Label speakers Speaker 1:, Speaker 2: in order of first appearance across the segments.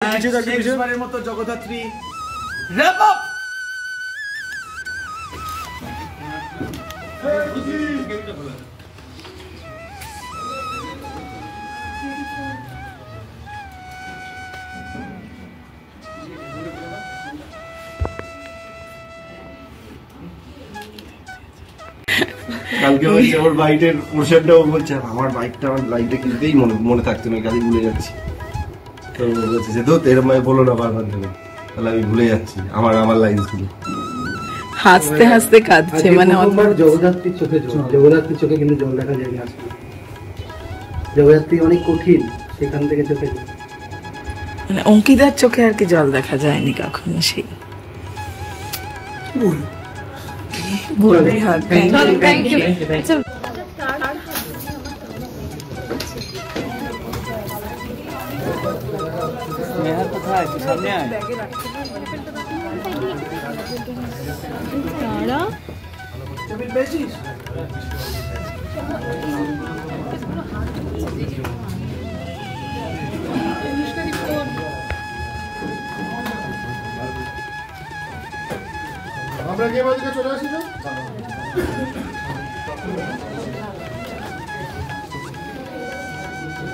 Speaker 1: শেষবারের মতো Jagaddhatri wrap up.
Speaker 2: কালকে বলছে ওর বাইকের পোর্শনটাও বলছে আমার বাইকটা আমার লাইফে কিনতেই মনে থাকতো না, কালই ভুলে যাচ্ছি। তো বলছে যে ধর এরকম বলো না বারবার ধরে, তাহলে আমি ভুলে যাচ্ছি আমার লাইনসগুলো।
Speaker 3: হাসতে হাসতে কাঁদছে, মানে
Speaker 4: জগদ্ধাত্রীর চোখে জল, জগদ্ধাত্রীর চোখে কিন্তু জল দেখা যায় না। জগদ্ধাত্রী অনেক কঠিন, সেখান থেকে চোখে
Speaker 3: মানে অঙ্কিতার চোখে আর কি জল দেখা যায়নি কখনো। সেই
Speaker 1: আমরা যে বাজে চলে আসি না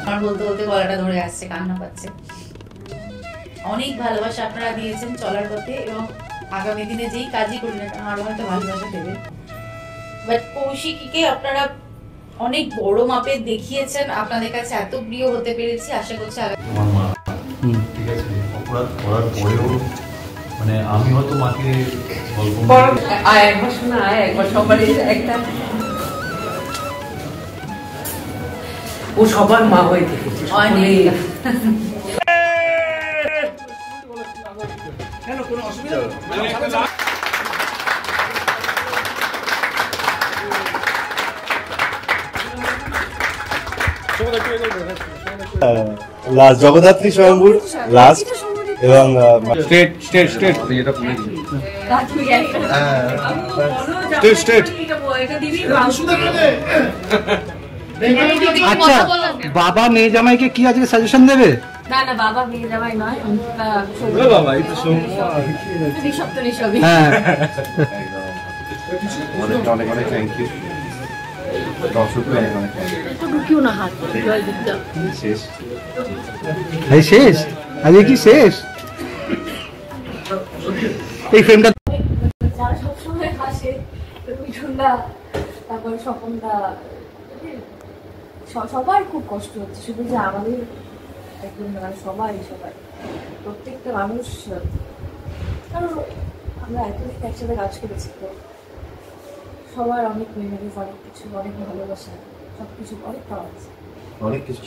Speaker 5: আমার বলতে বলতে গলাটা ধরে আসছে, কান্না পাচ্ছে। অনেক ভালোবাসা আপনারা দিয়েছেন চলার পথে, এবং আগামী দিনে যেই কাজই করি না কেন আরো হয়তো ভালোবাসা দেবে। বাট কৌশিকীকে আপনারা অনেক বড় মাপের দেখিয়েছেন, আপনাদের কাছে এত প্রিয় হতে পেরেছি। আশা করছি
Speaker 6: ঠিক আছে, অপরাধ করার পরেও মানে আমি হয়তো মাকে
Speaker 3: একবার শোনা একবার সবারই একটা, ও সবার মা হয়ে থেকেছে।
Speaker 1: কেন কোনো অসুবিধা
Speaker 2: লাস্ট জগদ্ধাত্রী স্বয়ম্ভূর লাস্ট, এবং স্টেট
Speaker 4: আচ্ছা, বাবা মেয়ে জামাইকে কি আজকে সাজেশন দেবে?
Speaker 7: না না, বাবা মেয়ে জামাই নয়,
Speaker 4: হ্যাঁ,
Speaker 2: অনেক অনেক থ্যাংক ইউ।
Speaker 4: শেষ আজকে কি শেষ এই ফ্রেমটা?
Speaker 7: যারা সবসময় হাসে, মিঠুনদা, তারপর স্বপনদা, সবার খুব কষ্ট হচ্ছে। শুধু যে আমাদের একদম সবাই প্রত্যেকটা মানুষ, কারণ আমরা এতদিন একসাথে কাজ করেছি, তো সবার অনেক মেমোরিজ, অনেক কিছু, অনেক ভালোবাসা, সবকিছু অনেক পাওয়া আছে,
Speaker 2: অনেক কিছু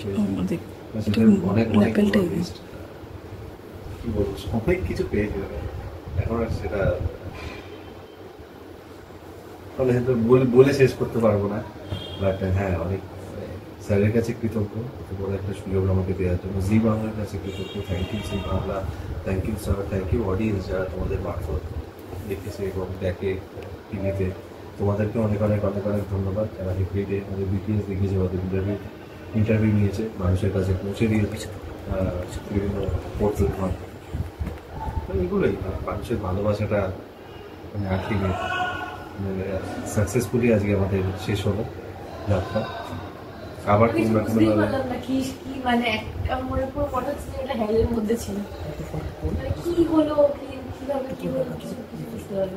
Speaker 2: অনেক কিছু পেয়েছি এখন, আর সেটা বলে শেষ করতে পারবো না। বাট হ্যাঁ, অনেক স্যারের কাছে কৃতজ্ঞ এত বড় একটা সুযোগ আমাকে দেওয়ার জন্য, জি বাংলার কাছে কৃতজ্ঞ। Thank you Zee Bangla, thank you sir, thank you audience যারা তোমাদের মারফত দেখেছে এবং দেখে টিভিতে। তোমাদেরকে অনেক অনেক অনেক অনেক ধন্যবাদ যারা হেফ্রিডে আমাদের বিটিএস দেখেছে, ওদের ইন্টারভিউ নিয়েছে, মানুষের কাছে পৌঁছে দিয়েছে বিভিন্ন পোর্টাল মাধ্যমে। এগুলোই মানুষের ভালোবাসাটা মানে আর্থিক সাকসেসফুলি আজকে আমাদের শেষ হলো যাত্রা। আবার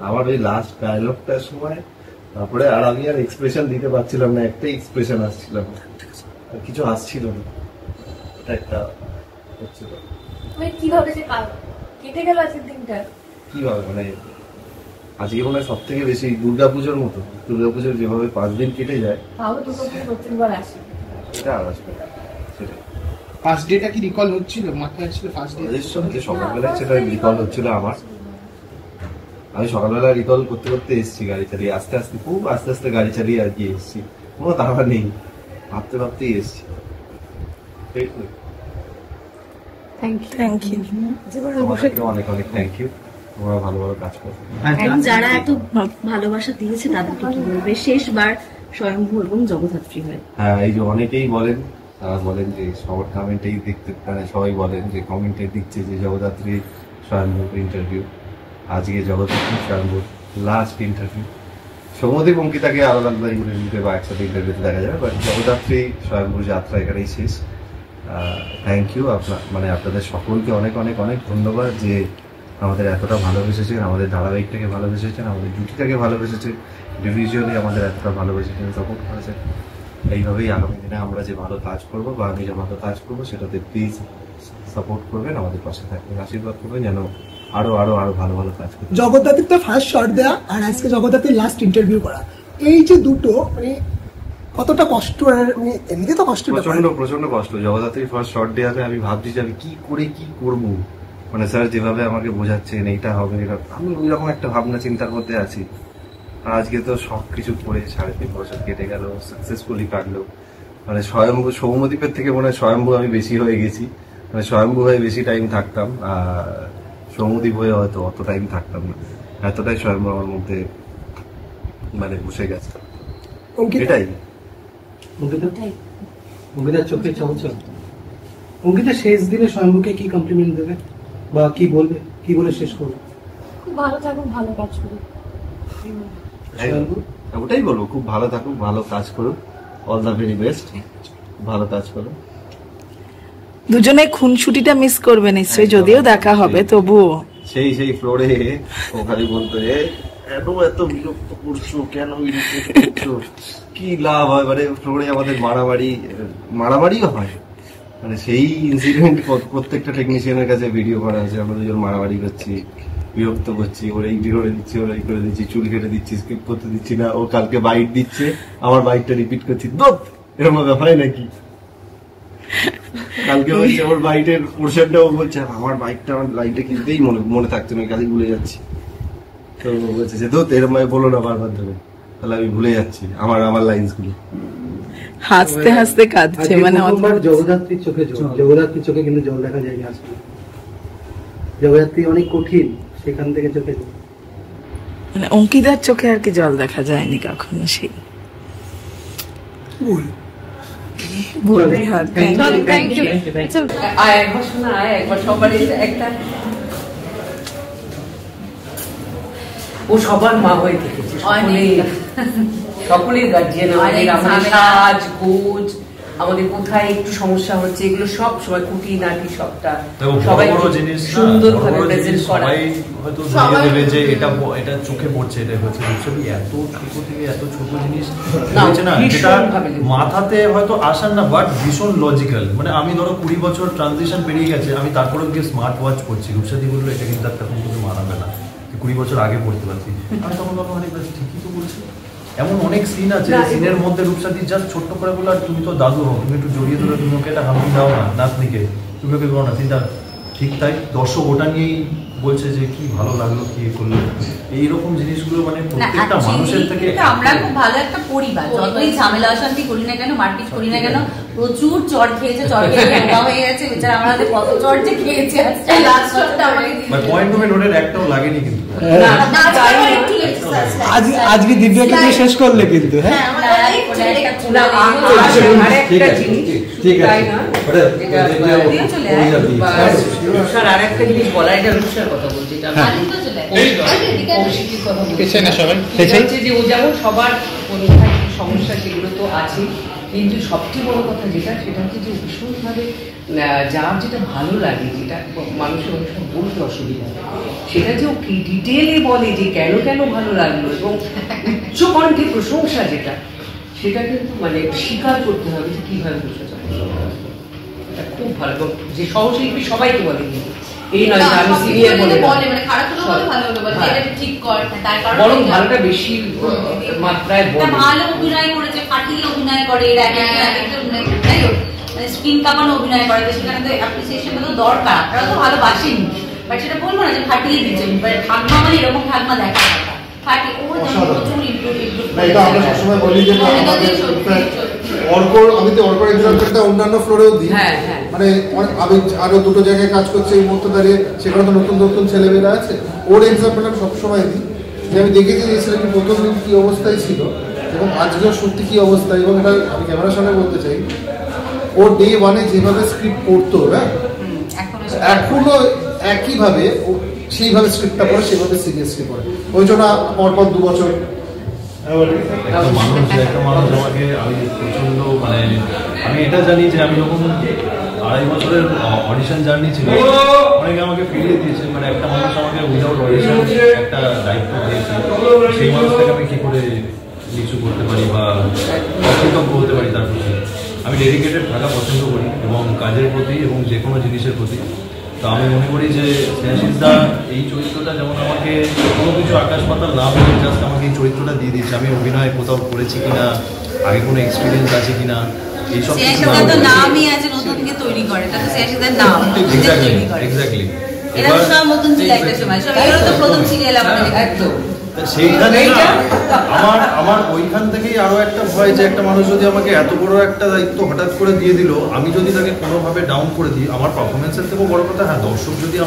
Speaker 2: আমার ওই লাস্ট ডায়লগটার সময় তারপরে আর আমি আর এক্সপ্রেশন দিতে পারছিলাম না, একটাই এক্সপ্রেশন আসছিল না, আর কিছু আসছিল না। এটা একটা হচ্ছিল
Speaker 7: কিভাবে যে কেটে গেল আজকের দিনটা,
Speaker 2: কিভাবে মানে আজকে মনে হয় সব থেকে বেশি দুর্গাপুজোর মতো, দুর্গাপুজোর যেভাবে 5 দিন কেটে যায়, এটা আর আসবে সেটাই।
Speaker 1: ফার্স্ট ডেটা কি রিকল হচ্ছিল? মাথায় ছিল ফার্স্ট ডে
Speaker 2: সকালবেলায় সেটা রিকল হচ্ছিল আমার। আমি সকালবেলা রিকল করতে করতে এসেছি গাড়ি চালিয়ে, আস্তে আস্তে খুব আস্তে আস্তে গাড়ি চালিয়ে আর কি এসেছি, কোনো তাড়া নেই, ভাবতে ভাবতেই এসেছি।
Speaker 3: থ্যাংক ইউ
Speaker 2: অনেক অনেক থ্যাংক ইউ, তোমরা ভালো ভালো কাজ করো।
Speaker 8: যারা এত ভালোবাসা দিয়েছে তাদেরকে কি বলবে শেষবার স্বয়ম্ভু এবং জগদ্ধাত্রী হয়?
Speaker 2: হ্যাঁ, এই যে অনেকেই বলেন তারা বলেন যে সবার কমেন্টেই দেখতে, মানে সবাই বলেন যে কমেন্টে দিচ্ছে যে জগদ্ধাত্রী স্বয়ম্ভূর ইন্টারভিউ, আজকে জগদ্ধাত্রী স্বয়ম্ভূর লাস্ট ইন্টারভিউ। সৌম্যদীপ অঙ্কিতাকে আলাদা আলাদা ইন্টারভিউতে বা একসাথে ইন্টারভিউতে দেখা যাবে, বাট জগদ্ধাত্রী স্বয়ম্ভূর যাত্রা এখানেই শেষ। থ্যাংক ইউ আপনাদের সকলকে অনেক অনেক অনেক ধন্যবাদ যে আমাদের এতটা ভালোবেসেছেন, আমাদের ধারাবাহিকটাকে ভালোবেসেছেন, আমাদের জুটিটাকে ভালোবেসেছেন, ডিভিজুয়ালি আমাদের এতটা ভালোবেসেছেন, সাপোর্ট করেছেন। এইভাবেই আগামী দিনে আমরা যে ভালো কাজ করবো বা আমি যে ভালো কাজ করবো সেটাতে প্লিজ সাপোর্ট করবেন, আমাদের পাশে থাকবেন, আশীর্বাদ করবেন যেন আরো আরো আরো ভালো ভালো কাজ করবেন।
Speaker 9: জগদ্ধাত্রীর তো ফার্স্ট শট দেয়া আর আজকে জগদ্ধাত্রীর লাস্ট ইন্টারভিউ করা, এই যে দুটো মানে কতটা কষ্ট, মানে এমনিতে তো কষ্ট,
Speaker 2: প্রচন্ড কষ্ট। জগদ্ধাত্রীর ফার্স্ট শট দেওয়াতে আমি ভাবছি যে আমি কি করে কি করব, মানে স্যার যেভাবে আমাকে বোঝাচ্ছেন এইটা হবে এটা, আমি ওইরকম একটা ভাবনা চিন্তার মধ্যে আছি। আর আজকে তো সবকিছু করে 3.5 বছর কেটে গেল, সাকসেসফুলি কাটলো। মানে সৌম্যদ্বীপের থেকে মনে হয় স্বয়ম্ভু আমি বেশি হয়ে গেছি, মানে স্বয়ম্ভু হয়ে বেশি টাইম থাকতাম, আর সৌম্যদ্বীপ হয়ে হয়তো অত টাইম থাকতাম না, এতটাই স্বয়ম্ভু আমার মধ্যে মানে বসে গেছে। এটাই
Speaker 4: অঙ্কিতার চোখে চমচম। অঙ্কিতা শেষ দিনে স্বয়ম্ভুকে কি কমপ্লিমেন্ট দেবে বা কি বলবে, কি বলে শেষ করবে?
Speaker 7: খুব ভালো থাকুক, ভালো কাজ করুক।
Speaker 2: ওটাই বলবো, খুব ভালো থাকুক, ভালো কাজ করুক, অল দ্য ভেরি বেস্ট, ভালো কাজ করুক।
Speaker 3: দুজনে খুনসুটিটা মিস করবে নিশ্চয়ই, যদিও দেখা হবে তবুও।
Speaker 2: সেই ফ্লোরে ও খালি বলতো এত বিরক্ত করছো কেন, বিরক্ত করছো, কি লাভ হয়, মানে ফ্লোরে আমাদের মারামারিও হয়, মানে সেই ইনসিডেন্ট প্রত্যেকটা টেকনিশিয়ানের কাছে ভিডিও করা আছে, আমরা দুজন মারামারি করছি, বিরক্ত করছি, ওর এই করে দিচ্ছি, ওর এই করে দিচ্ছি, চুল কেটে দিচ্ছি, স্কিপ করতে দিচ্ছি না, ও কালকে বাইট দিচ্ছে, আমার বাইকটা রিপিট করছি, দোত এরকম ব্যাপার নাকি, কালকে বলছে ওর বাইটের পোর্শনটাও বলছে আমার বাইকটা আমার লাইটে কিনতেই মনে থাকতো না, কালি ভুলে যাচ্ছি, তো বলছে যে দোত এরকম বলো না বারবার ধরে, তাহলে আমি ভুলে যাচ্ছি আমার লাইনস গুলো।
Speaker 3: হাসতে হাসতে কাঁদছে, মানে
Speaker 4: জগদ্ধাত্রীর চোখে জল, জগদ্ধাত্রীর চোখে কিন্তু জল দেখা যায়নি আজকে। জগদ্ধাত্রী অনেক কঠিন, সেখান থেকে চোখে জল,
Speaker 3: মানে অঙ্কিতার চোখে আর কি জল দেখা যায়নি কখনো, সেই
Speaker 10: ও সবার মা হয়ে থেকেছে, সকলের গার্জিয়ান, আমাদের সাজ গোজ, আমাদের কোথায় একটু সমস্যা হচ্ছে এগুলো সব সময় খুঁটিনাটি সবটা সবাই সুন্দরভাবে প্রেজেন্ট করা।
Speaker 6: হয়তো দেবে যে এটা চোখে পড়ছে, এটা হচ্ছে ছবি এত ছোট থেকে এত ছোট জিনিস হচ্ছে না, যেটা মাথাতে হয়তো আসার না, বাট ভীষণ লজিক্যাল। মানে আমি ধরো 20 বছর ট্রানজিশন পেরিয়ে গেছে, আমি তারপরে গিয়ে স্মার্ট ওয়াচ পড়ছি, রূপসাদি বললো এটা কিন্তু তখন কিন্তু মানাবে না, 20 বছর আগে পড়তে পারছি, আমি তখন তখন অনেক ঠিকই তো বলছি। এমন অনেক সিন আছে, সিনের মধ্যে রূপসাদি জাস্ট ছোট্ট করে বলো, আর তুমি তো দাদু হো, তুমি একটু জড়িয়ে ধরে তুমি ওকে একটা হামি দাও না নাতনিকে, তুমি ওকে করো না, চিন্তা ঠিক তাই দর্শক ওটা নিয়েই বলছে যে কি ভালো লাগলো, কি করলো, এইরকম জিনিসগুলো মানে প্রত্যেকটা মানুষের থেকে।
Speaker 5: আমরা খুব ভালো একটা পরিবার, যতই ঝামেলা অশান্তি করি না কেন, মারপিট করি না কেন, প্রচুর চড় খেয়েছে, চড় খেয়ে বোকা হয়ে গেছে বেচারা, আমাদের কত চড় যে খেয়েছে,
Speaker 6: পয়েন্ট টু নোটের একটাও লাগেনি কিন্তু।
Speaker 9: আজকে দিব্যাকে দিয়ে শেষ করলে কিন্তু, হ্যাঁ
Speaker 10: ঠিক আছে। আরেকটা জিনিস বলা, এটা রূপসার কথা বলছি, যে ও যেমন সবার সমস্যা সেগুলো তো আছে, কিন্তু সবচেয়ে বড় কথা যেটা, সেটা হচ্ছে যে ভীষণভাবে যার যেটা ভালো লাগে, যেটা মানুষের অনেক সময় বলতে অসুবিধা, সেটা যে ও কি ডিটেলে বলে যে কেন কেন ভালো লাগলো, এবং উচ্চকণ্ঠে প্রশংসা যেটা, সেটা কিন্তু মানে স্বীকার করতে হবে যে কিভাবে প্রশংসা এটা খুব ভালো, এবং যে সহশিল্পী সবাইকে বলে, কিন্তু এই নয় যে আমি সিনিয়র বলে বরং ভালোটা বেশি মাত্রায়
Speaker 5: ভালো অভিনয় করেছে, ফাটিয়ে অভিনয় করে, স্ক্রিন কামানো অভিনয় করে, সেখানে তো অ্যাপ্রিসিয়েশনটা তো দরকার, আপনারা তো ভালোবাসেনি, বাট সেটা বলবো না যে ফাটিয়ে দিচ্ছেন, ঠাকমা মানে এরকম ঠাকমা দেখা ফাটিয়ে ও প্রচুর
Speaker 11: আমি তো অর্কর এক্সাম্পলটা অন্যান্য ফ্লোরেও দিই, মানে আমি আরো দুটো জায়গায় কাজ করছি এই মুহূর্তে দাঁড়িয়ে, সেখানে তো নতুন নতুন ছেলেমেয়েরা আছে, ওর এক্সাম্পল আমি সবসময় দিই, যে আমি দেখেছি যে ছেলেটি প্রথম দিন কী অবস্থায় ছিল এবং আজকেও সত্যি কী অবস্থা, এবং এটা আমি ক্যামেরার সামনে বলতে চাই ও ডে ওয়ানে যেভাবে স্ক্রিপ্ট পড়তো না এখনো একইভাবে সেইভাবে স্ক্রিপ্টটা পড়ে, সেভাবে সিরিয়াসলি পড়ে। ওই জন্য পরপর 2 বছর
Speaker 6: একটা মানুষ আমাকে, আমি প্রচন্ড মানে আমি এটা জানি যে আমি যখন 2.5 বছরের অডিশন জার্নি ছিল, অনেকে আমাকে ফিরিয়ে দিয়েছে, মানে একটা মানুষ আমাকে উইদাউট অডিশন একটা দায়িত্ব দিয়েছে, সেই মানুষটাকে আমি কি করে কিছু করতে পারি বা অকৃতজ্ঞ হতে পারি তার প্রতি। আমি ডেডিকেটেড থাকা পছন্দ করি এবং কাজের প্রতি এবং যে কোনো জিনিসের প্রতি। তো আমি মনে করি যে স্নেহাশিসদা এই চরিত্রটা যেমন আমাকে কোনো কিছু আকাশ পাতাল না বলে জাস্ট আমাকে এই চরিত্রটা দিয়ে দিয়েছে। আমি অভিনয় কোথাও করেছি কিনা, আগে কোনো এক্সপিরিয়েন্স আছে কিনা, এইসব
Speaker 5: নামই আছে নতুনকে তৈরি করে, এটা তো স্নেহাশিসদার নাম
Speaker 6: এক্স্যাক্টলি।
Speaker 5: এরা সব নতুন ছিল একটা সময়, সব এরা তো প্রথম সিরিয়াল আমাদের একদম।
Speaker 6: সেইখানে আমার ওইখান থেকেই আরো একটা ভয় যে একটা মানুষ যদি আমাকে এত বড় একটা দায়িত্ব হঠাৎ করে দিয়ে দিল, আমি যদি তাকে কোনোভাবে ডাউন করে দিই, আমার পারফরমেন্সের থেকেও বড় কথা, হ্যাঁ দর্শক যদি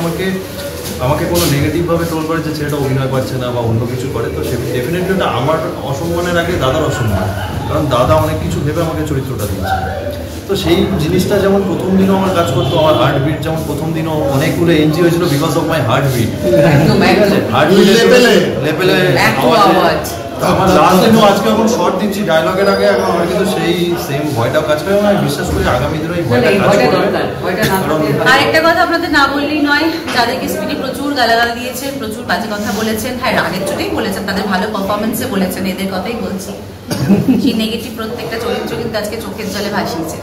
Speaker 6: আমাকে কোনো নেগেটিভভাবে টোল করে যে ছেলেটা অভিনয় পাচ্ছে না বা অন্য কিছু করে, তো সে ডেফিনেটলি ওটা আমার অসম্মানের আগে দাদার অসম্মান, কারণ দাদা অনেক কিছু ভেবে আমাকে চরিত্রটা দিয়েছে। তো সেই জিনিসটা যেমন প্রথম দিনও আমার কাজ করতো, আমার হার্টবিট যেমন প্রথম দিনও অনেকগুলো এনজি হয়েছিল because of my heartbeat. Heartbeat লেভেলে আওয়াজ আমার লাস্ট দিনও আজকে এখন শর্ট দিচ্ছি ডায়লগের আগে, এখন আমার কিন্তু সেই সেম ভয়টাও কাজ করে। আমি বিশ্বাস করি আগামী দিনে এই ভয়টা কাজ করবে।
Speaker 5: আর একটা কথা আপনাদের না বললেই নয়, যাদেরকে স্ক্রিনে প্রচুর গালাগাল দিয়েছেন, প্রচুর বাজে কথা বলেছেন, হ্যাঁ রাগের চোটেই বলেছেন, তাদের ভালো পারফরমেন্সে বলেছেন, এদের কথাই বলছি। সেই নেগেটিভ প্রত্যেকটা চরিত্র কিন্তু আজকে চোখের জলে ভাসিয়েছে।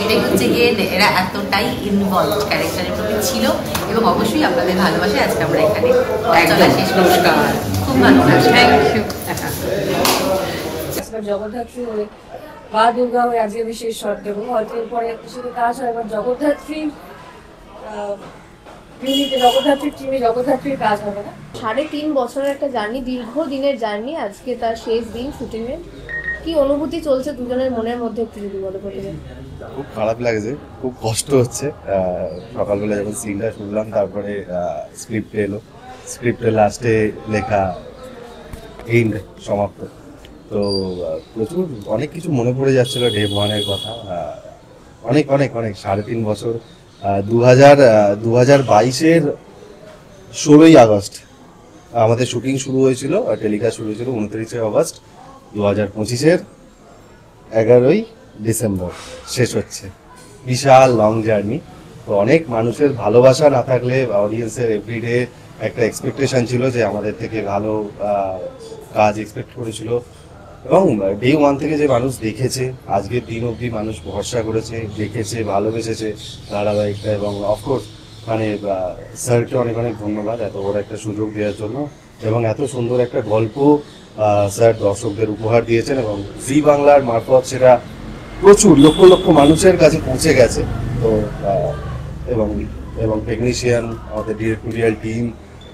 Speaker 5: এটাই হচ্ছে গিয়ে এরা এতটাই ইনভলভ ক্যারেক্টারের প্রতি ছিল, এবং অবশ্যই আপনাদের ভালোবাসায় আজকে আমরা এখানে চলা শেষ নমস্কার। খুব ভালো লাগছে, থ্যাংক ইউ।
Speaker 7: জগদ্ধাত্রী হয়ে বা দুর্গা হয়ে আজকে বিশেষ শর্ট দেবো, হয়তো এরপরে সাথে কাজ হয়। এবার জগদ্ধাত্রী জগদ্ধাত্রীর টিমে জগদ্ধাত্রীর কাজ হবে না।
Speaker 8: 3.5 বছরের একটা জার্নি, দীর্ঘ দিনের জার্নি, আজকে তার শেষ দিন শুটিংয়ের। কি অনুভূতি চলছে দুজনের মনের মধ্যে, একটু যদি বলো প্রথমে।
Speaker 2: খুব খারাপ লাগছে, খুব কষ্ট হচ্ছে। সকালবেলা যখন সিনটা শুনলাম, তারপরে স্ক্রিপ্টের লাস্টে লেখা এন্ড সমাপ্ত, তো প্রচুর অনেক কিছু মনে পড়ে যাচ্ছিল ডে ওয়ানের কথা। অনেক অনেক অনেক 3.5 বছর। 2022-এর 16ই আগস্ট আমাদের শুটিং শুরু হয়েছিল, টেলিকাস্ট শুরু হয়েছিল 29শে আগস্ট। 2025-এর 11ই ডিসেম্বর শেষ হচ্ছে। বিশাল লং জার্নি। তো অনেক মানুষের ভালোবাসা না থাকলে, অডিয়েন্সের এভরিডে একটা এক্সপেকটেশন ছিল যে আমাদের থেকে ভালো কাজ এক্সপেক্ট করেছিল, এবং ডে ওয়ান থেকে যে মানুষ দেখেছে, আজকের দিন অবধি মানুষ ভরসা করেছে, দেখেছে, ভালোবেসেছে ধারাবাহিকটা। এবং অফকোর্স মানে স্যারকে অনেক অনেক ধন্যবাদ এত বড় একটা সুযোগ দেওয়ার জন্য, এবং এত সুন্দর একটা গল্প স্যার দর্শকদের উপহার দিয়েছেন, এবং জি বাংলার মারফত সেটা প্রচুর লক্ষ লক্ষ মানুষের কাছে পৌঁছে গেছে। তো এবং এবং টেকনিশিয়ান, আমাদের ডিরেক্টোরিয়াল টিম,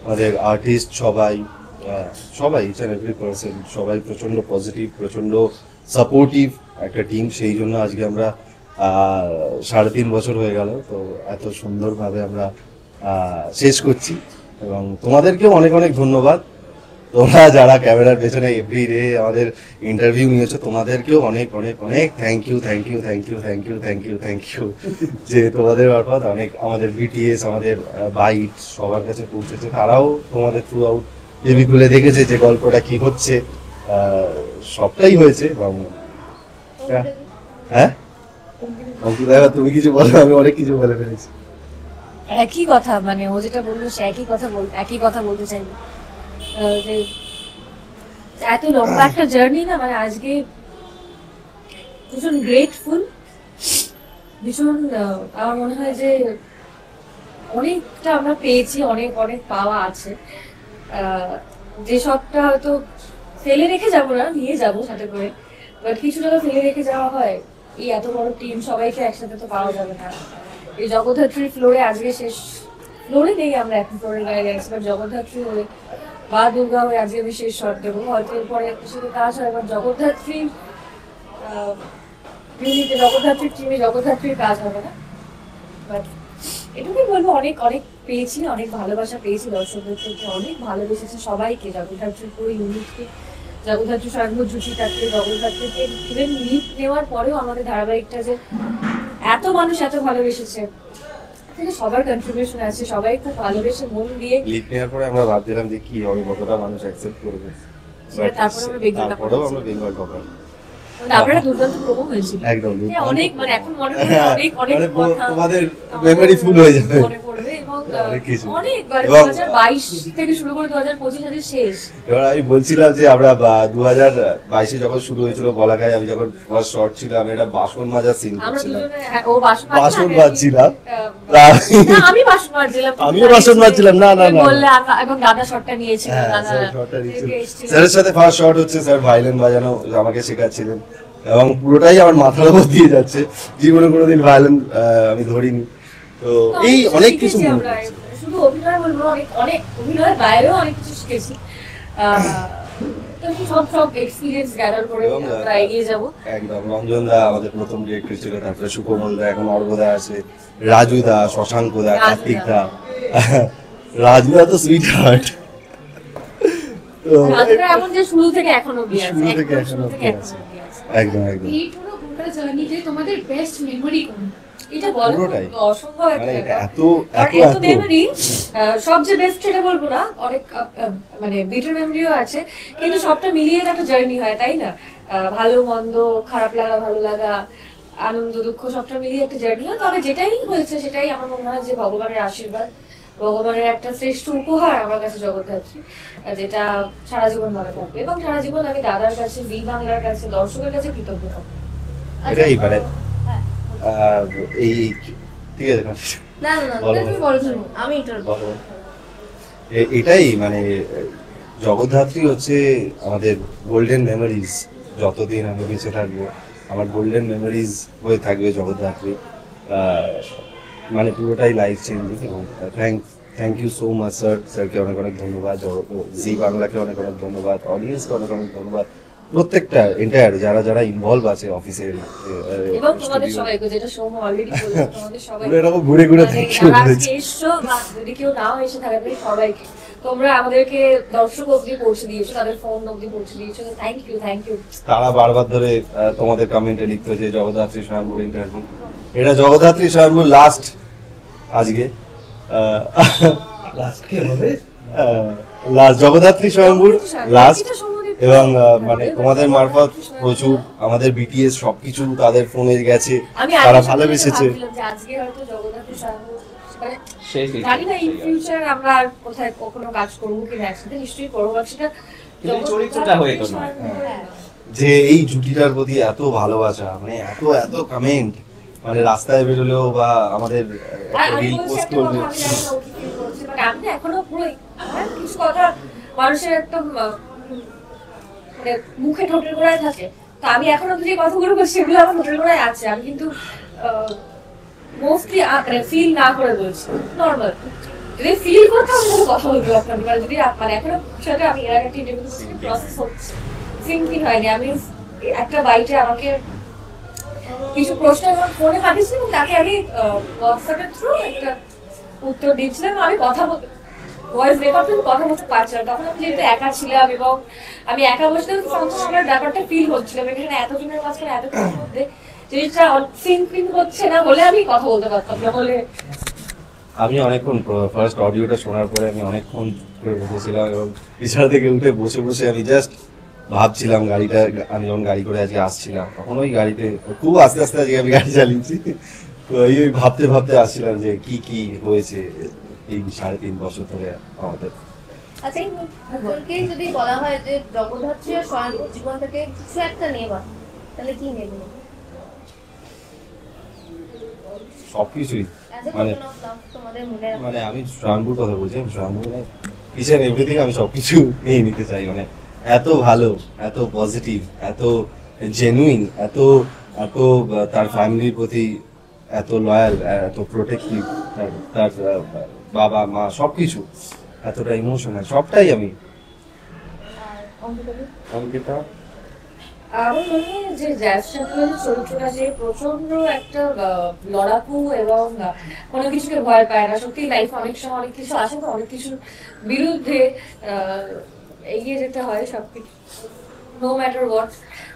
Speaker 2: আমাদের আর্টিস্ট, সবাই ইচ অ্যান্ড এভরি পার্সন, সবাই প্রচণ্ড পজিটিভ, প্রচণ্ড সাপোর্টিভ একটা টিম। সেই জন্য আজকে আমরা 3.5 বছর হয়ে গেল, তো এত সুন্দরভাবে আমরা শেষ করছি। এবং তোমাদেরকেও অনেক অনেক ধন্যবাদ, তোমরা যারা ক্যামেরার পেছনে এভরিডে আমাদের ইন্টারভিউ নিয়েছো, তোমাদেরকেও অনেক অনেক অনেক থ্যাংক ইউ যে তোমাদের মারফত অনেক আমাদের বিটিএস, আমাদের বাইট সবার কাছে পৌঁছেছে। তারাও তোমাদের থ্রু আউট টিভি খুলে দেখেছে যে গল্পটা কি হচ্ছে, সবটাই হয়েছে। এবং হ্যাঁ অঙ্কিতা, তুমি কিছু বলো, আমি অনেক কিছু বলে ফেলেছি।
Speaker 7: একই কথা, মানে ও যেটা বললো সে একই কথা বলতে চাইবো, যে এত লম্বা একটা জার্নি না, মানে আজকে ভীষণ গ্রেটফুল, ভীষণ আমার মনে হয় যে অনেকটা আমরা পেয়েছি, অনেক অনেক পাওয়া আছে। যে সবটা হয়তো ফেলে রেখে যাবো না, নিয়ে যাবো সাথে করে, বাট কিছুটা তো ফেলে রেখে যাওয়া হয়। এই এত বড় টিম সবাইকে একসাথে তো পাওয়া যাবে না। এই জগদ্ধাত্রীর ফ্লোরে আজকে শেষ, ফ্লোরে নেই আমরা এখন, ফ্লোরের গায়ে গেছি, বাট জগদ্ধাত্রী হয়ে বা দুর্গা হয়ে আজকে বিশেষ শর্ট দেবো, হয়তো এরপরে সাথে কাজ হয়। এবার জগদ্ধাত্রীর জগদ্ধাত্রীর টিমে জগদ্ধাত্রীর কাজ হবে না, বাট এটুকুই বলবো, অনেক অনেক পেয়েছি, অনেক ভালোবাসা পেয়েছি দর্শকদের থেকে, অনেক ভালোবেসেছে সবাইকে, জগদ্ধাত্রীর পুরো ইউনিটকে, জগদ্ধাত্রী সার্বজ্যোতি থাকতে, জগদ্ধাত্রীকে ইভেন লিড নেওয়ার পরেও আমাদের ধারাবাহিকটা যে এত মানুষ এত ভালোবেসেছে, সবার কন্ট্রিবিউশন আছে, সবাই খুব ভালোবেসে মন দিয়ে।
Speaker 2: লিড নেওয়ার পরে আমরা ভাবছিলাম যে কি হবে, কতটা মানুষ অ্যাকসেপ্ট করবে, তারপরেও আমরা বেঙ্গল টপার।
Speaker 7: আপনারা দুর্দান্ত প্রোগ্রাম হয়েছিল
Speaker 2: একদম
Speaker 7: অনেক, মানে এখন মনে পড়ে অনেক অনেক কথা
Speaker 2: তোমাদের মেমরি ফুল হয়ে যাবে
Speaker 7: মনে পড়বে। এবং অনেক 2022 থেকে শুরু করে 2025 সালের শেষ।
Speaker 2: এবার আমি বলছিলাম যে আমরা 2022 যখন শুরু হয়েছিল বলাকায়, আমি যখন ফার্স্ট শর্ট ছিলাম, এটা বাসন মাজার সিন করছিলাম,
Speaker 7: ও
Speaker 2: বাসন মাজছিলাম,
Speaker 7: আমি বাসন মাজছিলাম,
Speaker 2: আমিও বাসন মাজছিলাম। না না না
Speaker 7: বললে এবং দাদা শটটা নিয়েছিল, দাদা
Speaker 2: স্যারের সাথে ফার্স্ট শর্ট হচ্ছে, স্যার ভায়োলিন বাজানো আমাকে শেখাচ্ছিলেন এবং পুরোটাই আমার মাথার উপর দিয়ে যাচ্ছে। জীবনে কোনোদিন ভায়োলিন আমি ধরিনি, তো এই অনেক কিছু
Speaker 7: শুধু অভিনয় বলবো, অনেক অনেক অভিনয়ের বাইরেও অনেক কিছু শিখেছি। সব এক্সপিরিয়েন্স গ্যাদার করে আমরা এগিয়ে যাবো।
Speaker 2: একদম রঞ্জন দা আমাদের প্রথম ডিরেক্টর ছিল, তারপরে সুকোমল দা, এখন অর্ঘদা আছে, রাজু দা, শশাঙ্ক দা, কার্তিক দা। রাজু দা তো সুইট হার্ট,
Speaker 7: এমন যে শুরু থেকে এখন অবধি আছে।
Speaker 2: একদম একদম।
Speaker 12: এই পুরো গোটা জার্নিতে তোমাদের বেস্ট মেমরি কোন?
Speaker 7: এটা বলা অসম্ভব
Speaker 2: এত
Speaker 7: মেমরি। সবচেয়ে বেস্ট সেটা বলবো না, অনেক মানে বেটার মেমরিও আছে, কিন্তু সবটা মিলিয়ে একটা জার্নি হয়, তাই না? ভালো মন্দ, খারাপ লাগা, ভালো লাগা, আনন্দ দুঃখ, সবটা মিলিয়ে একটা জার্নি হয়। তবে যেটাই হয়েছে সেটাই আমার মনে হয় যে ভগবানের আশীর্বাদ, ভগবানের একটা শ্রেষ্ঠ উপহার আমার কাছে জগদ্ধাত্রী, যেটা সারা জীবন মনে থাকবে। এবং সারা জীবন আমি দাদার কাছে, জি বাংলার কাছে, দর্শকের কাছে কৃতজ্ঞ থাকবো।
Speaker 2: এটাই মানে এই ঠিক আছে,
Speaker 8: না না না তুমি বলো, আমি
Speaker 2: এটাই মানে জগদ্ধাত্রী হচ্ছে আমাদের গোল্ডেন মেমোরিজ। যতদিন আমি বেঁচে থাকবো আমার গোল্ডেন মেমোরিজ হয়ে থাকবে জগদ্ধাত্রী, মানে পুরোটাই লাইফ চেঞ্জিং। এবং thank you so much sir, স্যারকে অনেক অনেক ধন্যবাদ, জি বাংলাকে অনেক অনেক ধন্যবাদ, অডিয়েন্সকে অনেক অনেক ধন্যবাদ, প্রত্যেকটা এন্টায়ার যারা যারা ইনভলভ আছে অফিসের,
Speaker 7: এবং তোমাদের সবাইকে, যেটা সৌম্য অলরেডি বলেছে, তোমাদের সবাইকে
Speaker 2: এরকম ঘুরে ঘুরে থ্যাংক ইউ বলেছি।
Speaker 7: এসো বা যদি কেউ নাও এসে থাকবে, সবাইকে তোমরা আমাদেরকে দর্শক অবধি পৌঁছে দিয়েছো, তাদের ফোন অবধি পৌঁছে দিয়েছো, থ্যাংক ইউ থ্যাংক ইউ।
Speaker 2: তারা বারবার ধরে তোমাদের কমেন্টে লিখতো যে জগদ্ধাত্রী স্বয়ম্ভুর ইন্টারভিউ, এটা জগদ্ধাত্রী স্বয়ম্ভুর লাস্ট আজকে লাস্ট জগদ্ধাত্রী স্বয়ম্ভুর লাস্ট। এবং মানে তোমাদের মারফত প্রচুর আমাদের বিটিএস সবকিছু তাদের ফোনে গেছে, তারা ভালোবেসেছে।
Speaker 7: জানি না ইন ফিউচার আমরা কোথায় কখনো কাজ করবো কিনা, একসাথে নিশ্চয়ই করবো, সেটা
Speaker 13: চরিত্রটা হয়ে গেল
Speaker 2: যে এই জুটিটার প্রতি এত ভালোবাসা, মানে এত এত কমেন্ট, মানে রাস্তায় বেরোলেও বা আমাদের রিল পোস্ট করলে,
Speaker 7: আমি এখনো পুরো কিছু কথা মানুষের একদম মানে মুখে ঠোঁটের গোড়ায় থাকে, তো আমি এখনো যে কথাগুলো বলছি সেগুলো আমার ঠোঁটের গোড়ায় আছে। আমি কিন্তু মোস্টলি ফিল না করে বলছি, নর্মাল যদি ফিল করতে আমি কথা বলবো আপনার, যদি মানে এখনো সেটা আমি এর একটা ইন্টারভিউ প্রসেস হচ্ছে, সিঙ্কিং হয়নি। আমি একটা বাইটে আমাকে কিছু প্রশ্ন ফোনে পাঠিয়েছিলাম, তাকে আমি হোয়াটসঅ্যাপের থ্রু একটা উত্তর দিচ্ছিলাম, আমি কথা বলতে ভয়েস রেকর্ড করে কথা বলতে পারছিলাম। তখন আমি যেহেতু একা ছিলাম এবং আমি একা বসে আমার ব্যাপারটা ফিল হচ্ছিল, এখানে এতজনের মাঝখানে এতজনের মধ্যে জিনিসটা সিঙ্কিং হচ্ছে না বলে আমি কথা বলতে পারতাম না বলে।
Speaker 2: আমি অনেকক্ষণ ফার্স্ট অডিওটা শোনার পরে আমি অনেকক্ষণ করে বসেছিলাম এবং বিছানা থেকে উঠে বসে বসে আমি জাস্ট ভাবছিলাম গাড়িটা, আমি যখন গাড়ি করে আজকে আসছিলাম তখন ওই গাড়িতে খুব আস্তে আস্তে আজকে আমি গাড়ি চালিয়েছি, তো এই ভাবতে ভাবতে আসছিলাম যে কি কি হয়েছে এই 3.5 বছর ধরে আমাদের।
Speaker 8: আচ্ছা, যদি বলা হয় যে জগদ্ধাত্রী আর স্বয়ম্ভুর জীবন থেকে কিছু একটা নেবা, তাহলে কি নেবে?
Speaker 2: সবকিছুই, মানে আমি স্বয়ম্ভুর কথা বলছি, আমি স্বয়ম্ভুর কিচেন এভরিথিং আমি সবকিছু নিয়ে নিতে চাই। মানে এত ভালো, এত পজিটিভ, এত জেনুইন, এত এত তার ফ্যামিলির প্রতি এত লয়াল, এত প্রোটেক্টিভ, তার বাবা মা সবকিছু এতটা ইমোশনাল, সবটাই আমি। অঙ্কিতা
Speaker 7: আমার মনে হয় যে জ্যাসমিনের চরিত্রটা যে প্রচন্ড একটা লড়াকু এবং কোনো কিছুকে ভয় পায় না। সত্যি লাইফ অনেক সময় অনেক কিছু আসে, তো অনেক কিছুর বিরুদ্ধে এগিয়ে যেতে হয় সবকিছু, নো ম্যাটার হোয়াট।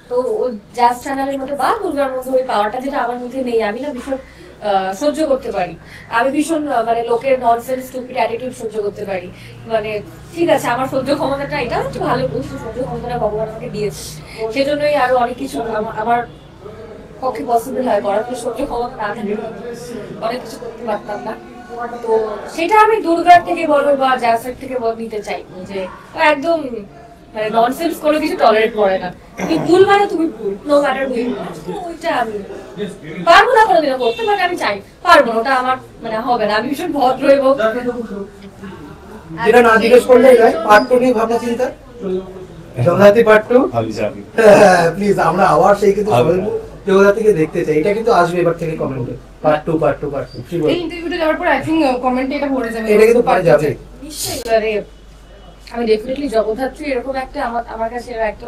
Speaker 7: তো তো ও জাজ চ্যানেলের মধ্যে বা দুর্গার মধ্যে ওই পাওয়ারটা যেটা আমার মধ্যে নেই, আমি না ভীষণ সহ্য করতে পারি। আমি ভীষণ মানে লোকের ননসেন্স স্টুপিড অ্যাটিটিউড সহ্য করতে পারি। মানে ঠিক আছে, আমার সহ্য ক্ষমতাটা এটা হচ্ছে ভালো বস্তু, সহ্য ক্ষমতাটা ভগবান আমাকে দিয়েছে, সেজন্যই আরো অনেক কিছু আমার পক্ষে পসিবল হয় করার। সহ্য ক্ষমতা না থাকলে অনেক কিছু করতে পারতাম না। তো সেটা আমি দুর্গার থেকে বলো বা জাসের থেকে নিতে চাই যে একদম মানে ননসেন্স কোনো কিছু টলারেট করে না। তুমি ভুল মানে তুমি ভুল, নো ম্যাটার হুই। ওইটা আমি পারবো না কোনোদিনও করতে, বাট আমি চাই পারবো না, ওটা আমার মানে হবে না। আমি ভীষণ ভদ্র এবং
Speaker 4: যেটা না জিজ্ঞেস করলে পার্ট টু নিয়ে ভাবনা চিন্তা জগদ্ধাত্রী পার্ট টু প্লিজ আমরা আবার সেই কিন্তু জগদ্ধাত্রীকে দেখতে চাই। এটা কিন্তু আসবে এবার থেকে কমেন্টে part two part two part two.
Speaker 8: এই ইন্টারভিউটা যাওয়ার পর আই থিং কমেন্টে এটা পড়ে যাবে,
Speaker 4: এটা কিন্তু পড়ে যাবে
Speaker 7: নিশ্চয়ই। আমি ডেফিনেটলি জগদ্ধাত্রী এরকম একটা আমার কাছে একটা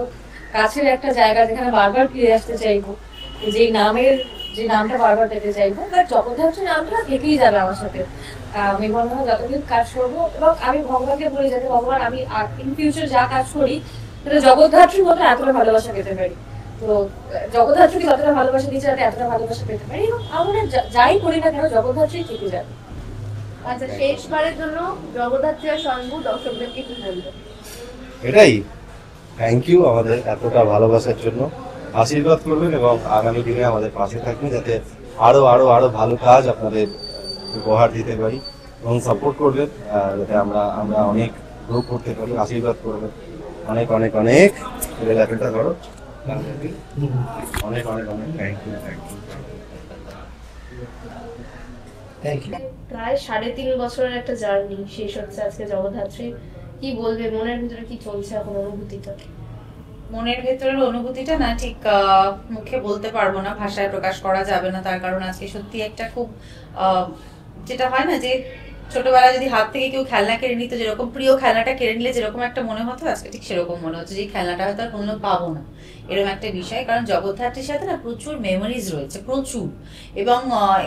Speaker 7: কাছের একটা জায়গা যেখানে বারবার ফিরে আসতে চাইবো, যে নামটা বারবার পেতে চাইবো। বাট জগদ্ধাত্রী নামটা থেকেই যাবে আমার সাথে। আমি মনে হয় যতদিন কাজ করবো, এবং আমি ভগবানকে বলি যাতে ভগবান আমি ইন ফিউচার যা কাজ করি সেটা জগদ্ধাত্রীর মতো এতটা ভালোবাসা পেতে পারি। তো জগদ্ধাত্রীকে যতটা ভালোবাসা দিয়েছে যাতে এতটা ভালোবাসা পেতে পারি, এবং আমরা যাই করি না কেন জগদ্ধাত্রী থেকে যাবে।
Speaker 8: আচ্ছা, শেষবারের জন্য জগদ্ধাত্রী আর শম্ভু দর্শকদেরকে কি বলবো?
Speaker 2: এটাই, থ্যাংক ইউ আমাদের এতটা ভালোবাসার জন্য। আশীর্বাদ করবেন এবং আগামী দিনে আমাদের পাশে থাকবেন যাতে আরো আরো আরো ভালো কাজ আপনাদের উপহার দিতে পারি, এবং সাপোর্ট করবেন যাতে আমরা অনেক গ্রো করতে পারি। আশীর্বাদ করবেন। অনেক অনেক অনেক লেভেলটা ধরো, অনেক অনেক অনেক থ্যাংক ইউ
Speaker 4: থ্যাংক ইউ।
Speaker 8: প্রায় 3.5 বছরের একটা জার্নি শেষ হচ্ছে আজকে জগদ্ধাত্রী। কি বলবে, মনের ভিতরে কি চলছে এখন অনুভূতিটা?
Speaker 5: মনের ভেতরের অনুভূতিটা না ঠিক মুখে বলতে পারবো না, ভাষায় প্রকাশ করা যাবে না। তার কারণ আজকে সত্যি একটা খুব যেটা হয় না যে ছোটবেলায় যদি হাত থেকে কেউ খেলনা কেড়ে নিত, যেরকম প্রিয় খেলনাটা কেড়ে নিলে যেরকম একটা মনে হতো, আজকে ঠিক সেরকম মনে হচ্ছে যে খেলনাটা হয়তো আর কোনোদিনও পাবো না, এরকম একটা বিষয়। কারণ জগদ্ধাত্রীর সাথে না প্রচুর মেমোরিজ রয়েছে, প্রচুর। এবং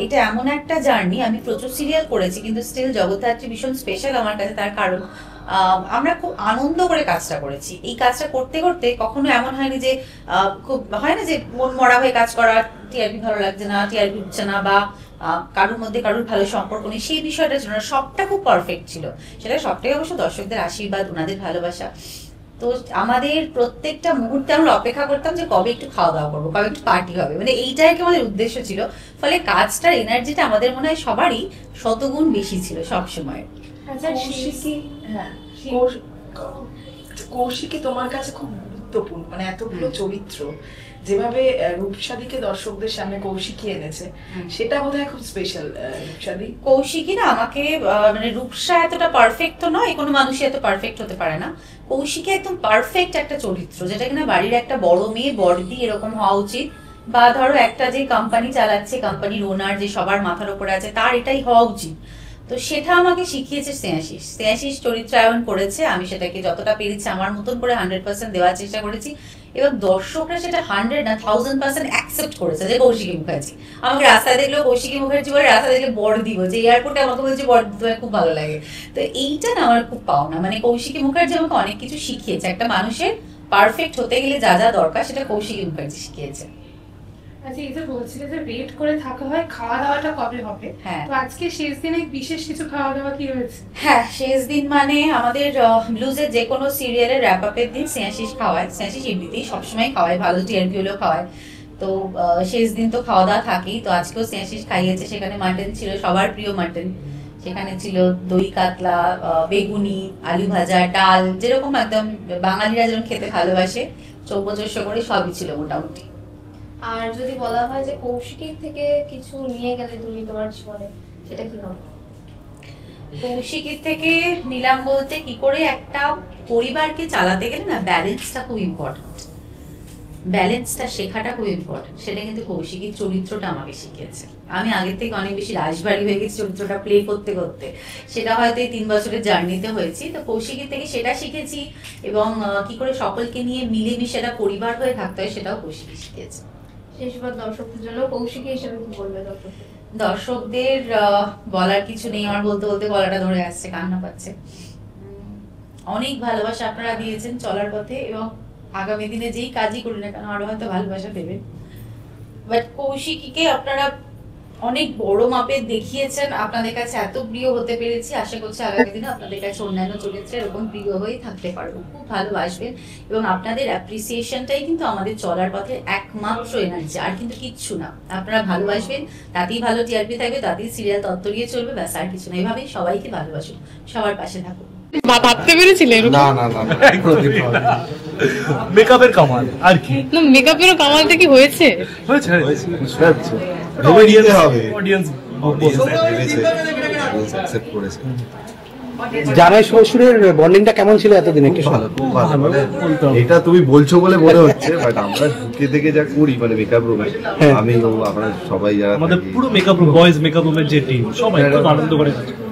Speaker 5: এটা এমন একটা জার্নি, আমি প্রচুর সিরিয়াল করেছি কিন্তু স্টিল জগদ্ধাত্রী ভীষণ স্পেশাল আমার কাছে। তার কারণ আমরা খুব আনন্দ করে কাজটা করেছি। এই কাজটা করতে করতে কখনো এমন হয়নি যে খুব হয় না যে মন মরা হয়ে কাজ করা, টিআরপি ভালো লাগছে না, টিআরপি উঠছে না, বা কারোর মধ্যে কারোর ভালো সম্পর্ক নেই, সেই বিষয়টা ছিল না। সবটা খুব পারফেক্ট ছিল। সেটা সবটাই অবশ্য দর্শকদের আশীর্বাদ, ওনাদের ভালোবাসা। তো আমাদের প্রত্যেকটা মুহূর্তে আমরা অপেক্ষা করতাম যে কবে একটু খাওয়া দাওয়া করবো, কবে একটু পার্টি হবে, মানে এইটাই কি আমাদের উদ্দেশ্য ছিল। ফলে কাজটার এনার্জিটা আমাদের মনে হয় সবারই শতগুণ বেশি ছিল সবসময়।
Speaker 3: আচ্ছা, কৌশিকী তোমার কাছে খুব গুরুত্বপূর্ণ, মানে এতগুলো চরিত্র যেভাবে রূপসাদীকে দর্শকদের সামনে কৌশিকী এনেছে, সেটা বোধহয় খুব স্পেশাল। রূপসাদী
Speaker 5: কৌশিকী না আমাকে মানে রূপসা এতটা পারফেক্ট তো নয়, কোনো মানুষই এত পারফেক্ট হতে পারে না। কৌশিকী একদম পারফেক্ট একটা চরিত্র, যেটা কিনা বাড়ির একটা বড় মেয়ে, বড়দি এরকম হওয়া উচিত। বা ধরো একটা যে কোম্পানি চালাচ্ছে, কোম্পানির ওনার যে সবার মাথার উপরে আছে, তার এটাই হওয়া উচিত। তো সেটা আমাকে শিখিয়েছে স্নেহাশিস। স্নেহাশিস চরিত্রায়ন করেছে, আমি সেটাকে যতটা পেরেছি আমার মতন করে 100% দেওয়ার চেষ্টা করেছি, এবং দর্শকরা সেটা 100 না 1000% অ্যাকসেপ্ট করেছে যে কৌশিকী মুখার্জি। আমাকে রাস্তায় দেখলেও কৌশিকী মুখার্জি বলে, রাস্তায় দেখলে বড়দি বলছে, এয়ারপোর্টে আমাকে বলছে বড়দি, তোমার খুব ভালো লাগে। তো এইটা না আমার খুব পাওনা, মানে কৌশিকী মুখার্জি আমাকে অনেক কিছু শিখিয়েছে। একটা মানুষের পারফেক্ট হতে গেলে যা যা দরকার সেটা কৌশিকী মুখার্জি শিখিয়েছে।
Speaker 12: আচ্ছা, এই যে বলছিলে যে ওয়েট করে থাকা হয় খাওয়া দাওয়াটা কবে হবে, তো আজকে শেষ দিনে বিশেষ কিছু খাওয়া দাওয়া কি হয়েছে?
Speaker 5: হ্যাঁ, শেষ দিন মানে আমাদের ব্লুজের যে কোনো সিরিয়ালের র্যাপ আপের দিন স্নেহাশিস খাওয়ায়। স্নেহাশিস এমনিতেই সবসময় খাওয়ায়, ভালো টিআরপি হলেও খাওয়ায়। তো শেষ দিন তো খাওয়া দাওয়া থাকেই। তো আজকেও স্নেহাশিস খাইয়েছে। সেখানে মাটন ছিল, সবার প্রিয় মাটন। সেখানে ছিল দই কাতলা, বেগুনি, আলু ভাজা, ডাল, যেরকম একদম বাঙালিরা যেরকম খেতে ভালোবাসে, চৌপচস্য করে সবই ছিল মোটামুটি।
Speaker 8: আর যদি বলা হয় যে কৌশিকীর থেকে কিছু নিয়ে গেলে তুমি তোমার জীবনে, সেটা কি হবে?
Speaker 5: কৌশিকীর থেকে নিলাম বলতে, কি করে একটা পরিবারকে চালাতে গেলে না ব্যালেন্সটা খুব ইম্পর্টেন্ট, ব্যালেন্সটা শেখাটা খুব ইম্পর্টেন্ট। সেটা কিন্তু কৌশিকীর চরিত্রটা আমাকে শিখিয়েছে। আমি আগের থেকে অনেক বেশি রাজবাড়ি হয়ে গেছি চরিত্রটা প্লে করতে করতে, সেটা হয়তো এই 3 বছরের জার্নিতে হয়েছি। তো কৌশিকীর থেকে সেটা শিখেছি, এবং কি করে সকলকে নিয়ে মিলেমিশে একটা পরিবার হয়ে থাকতে হয় সেটাও কৌশিকী শিখিয়েছে।
Speaker 8: শেষবার দর্শকদের জন্য কৌশিকী হিসেবে কি বলবে দর্শকদের?
Speaker 5: দর্শকদের বলার কিছু নেই, আমার বলতে বলতে গলাটা ধরে আসছে, কান্না পাচ্ছে। অনেক ভালোবাসা আপনারা দিয়েছেন চলার পথে, এবং আগামী দিনে যেই কাজই করি না কেন আরো হয়তো ভালোবাসা দেবে। বাট কৌশিকীকে আপনারা অনেক বড় মাপের দেখিয়েছেন, আপনাদের কাছে এত প্রিয় হতে পেরেছি, আশা করছি আগামী দিনে আপনাদের কাছে অন্যান্য চরিত্রে এরকম প্রিয় হয়েই থাকতে পারবো, খুব ভালোবাসবেন এবং আপনাদের অ্যাপ্রিসিয়েশনটাই কিন্তু আমাদের চলার পথে একমাত্র এনার্জি, আর কিন্তু কিচ্ছু না। আপনারা ভালোবাসবেন, তাতেই ভালো টিআরপি থাকবে, তাতেই সিরিয়াল তত্ত্বরিয়ে চলবে, ব্যাস আর কিছু না। এভাবেই সবাইকে ভালোবাসুন, সবার পাশে থাকুন।
Speaker 14: ভাবতে পেরেছিলেন?
Speaker 2: না না না,
Speaker 6: মেকআপের কামাল আর কি,
Speaker 14: না মেকআপের কামালটা কি হয়েছে?
Speaker 2: হয়েছে ভেবে নিতে হবে,
Speaker 6: অডিয়েন্স
Speaker 2: অ্যাকসেপ্ট করেছে।
Speaker 4: জামাই শ্বশুরের বন্ডিংটা কেমন ছিল এতদিন? একটু
Speaker 2: ভালো, খুব ভালো। মানে এটা তুমি বলছো বলে মনে হচ্ছে, বাট আমরা ঢুকে থেকে যা করি মানে মেকআপ রুমে, আমি আমরা সবাই যারা
Speaker 6: আমাদের পুরো মেকআপ রুম, বয়েজ মেকআপ রুমের যে টিম, সবাই খুব আনন্দ করে কাজ করে।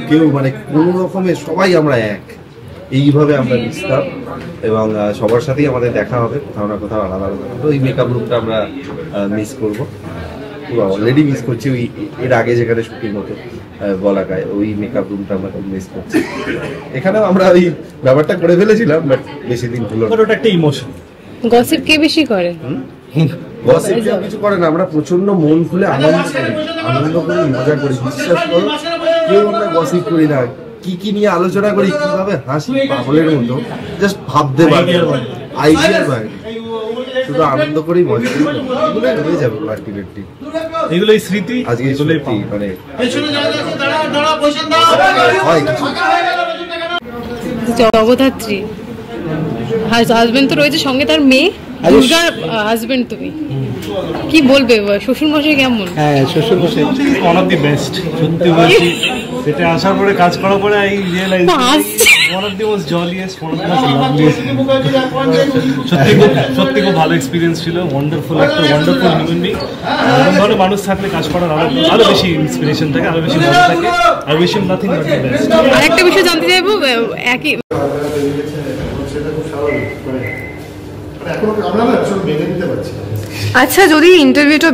Speaker 2: কেউ মানে কোন রকমের সবাই আমরা এক, এইভাবে আমরা মিশতাম এবং সবার সাথেই আমাদের দেখা হবে কোথাও না কোথাও আলাদা আলাদা। তো এই মেকআপ রুমটা আমরা মিস করবো, অলরেডি মিস করছি। ওই এর আগে যেখানে শুটিং হতো বলাকায়, ওই মেকআপ রুমটা আমরা খুব মিস করছি। এখানেও আমরা ওই ব্যাপারটা করে ফেলেছিলাম, বাট বেশি দিন হলো না।
Speaker 6: ওটা একটা ইমোশন।
Speaker 14: গসিপ কে বেশি করে?
Speaker 2: গসিপ কিছু করে না, আমরা প্রচন্ড মন খুলে আনন্দ করি, মজা করি। বিশ্বাস করো, কেউ আমরা গসিপ করি না, কি নিয়ে আলোচনা করি, কিভাবে হাসি পাগলের মতো, জাস্ট ভাবতে পারি, আইডিয়ার বাইরে শুধু আনন্দ করি, মজা করি, এগুলো হয়ে যাবে আলটিমেটলি।
Speaker 6: এগুলোই স্মৃতি,
Speaker 2: আজকে সত্যি মানে
Speaker 14: জগদ্ধাত্রী হাজবেন্ড তো রয়েছে, সঙ্গে তার মেয়ে, দুর্গার হাজবেন্ড। তুমি কি বলবে, শ্বশুর মশাই কেমন?
Speaker 4: হ্যাঁ, শ্বশুর মশাই
Speaker 6: ওয়ান অফ দি বেস্ট, সত্যি বলছি। এটা আসার পরে, কাজ করার পরে I realise one of the most jolliest, one of the most loveliest. সত্যি খুব ভালো এক্সপিরিয়েন্স ছিল, ওয়ান্ডারফুল একটা ওয়ান্ডারফুল হিউম্যান বিং। এরকম ধরনের মানুষ থাকলে কাজ করার আরো বেশি ইন্সপিরেশন থাকে, আরো বেশি মজা থাকে। I wish him nothing but the best.
Speaker 14: আরেকটা বিষয় জানতে চাইবো, একই আচ্ছা, যদি ইন্টারভিউটা